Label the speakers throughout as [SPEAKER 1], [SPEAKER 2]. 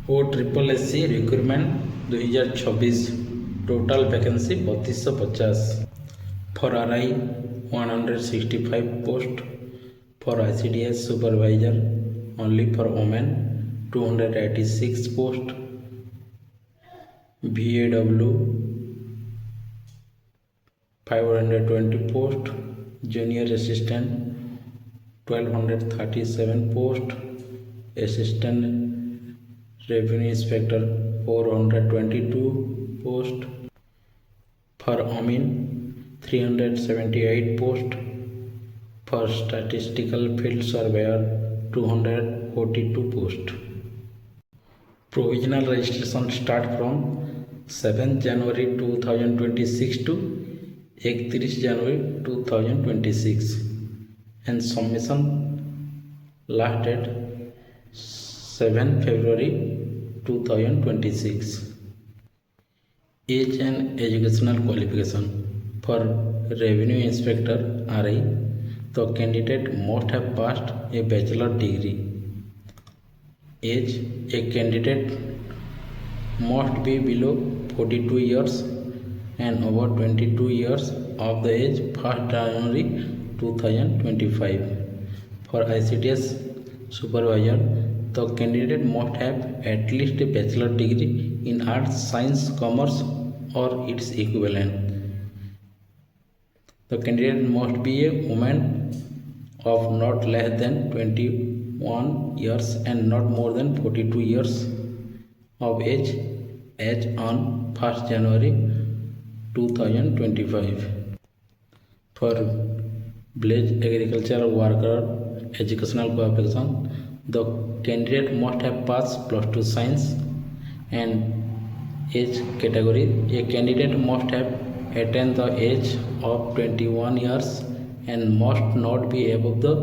[SPEAKER 1] O triple S C recruitment 2026 total vacancy 3250 for R I 165 post for ICDS supervisor only for women 286 post VAW 520 post junior assistant 1237 post assistant revenue inspector 422 post for women 378 post for statistical field surveyor 242 post. Provisional registration start from 7th January 2026 to 31 January 2026 and submission last date 7 February 2026. Age and educational qualification for revenue inspector RI, the candidate must have passed a bachelor degree. Age, a candidate must be below 42 years and over 22 years of the age 1st January 2025. For ICDS supervisor, the candidate must have at least a bachelor degree in arts, science, commerce or its equivalent. The candidate must be a woman of not less than 21 years and not more than 42 years of age as on 1st January 2025. For village agricultural worker educational qualification, the candidate must have passed +2 science. And age category, a candidate must have attained the age of 21 years and must not be above the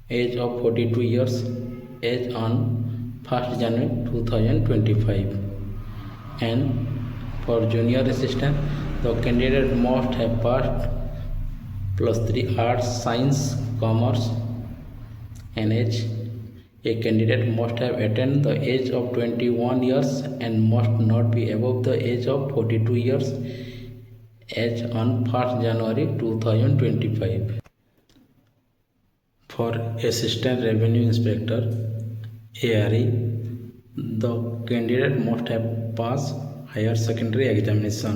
[SPEAKER 1] age of 42 years as on 1st January 2025. And for junior assistant, the candidate must have passed +3 arts, science, commerce and age. A candidate must have attained the age of 21 years and must not be above the age of 42 years as on 1st January 2025. For assistant revenue inspector ARE, the candidate must have passed higher secondary examination.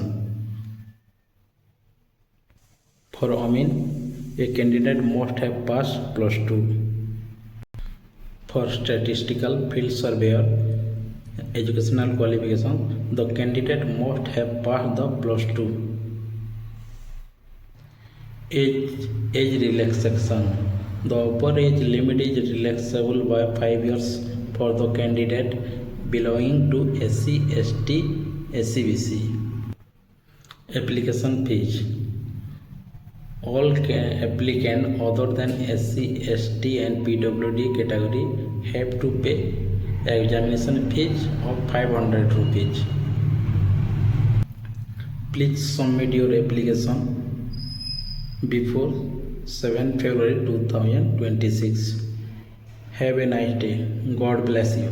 [SPEAKER 1] For women, a candidate must have passed +2. For statistical field surveyor educational qualification, the candidate must have passed the +2. Age relaxation. The upper age limit is relaxable by 5 years for the candidate belonging to SC, ST, SCBC. Application fees. All applicants other than SC, ST and PWD category have to pay examination fees of 500 rupees. Please submit your application before 7 February 2026. Have a nice day. God bless you.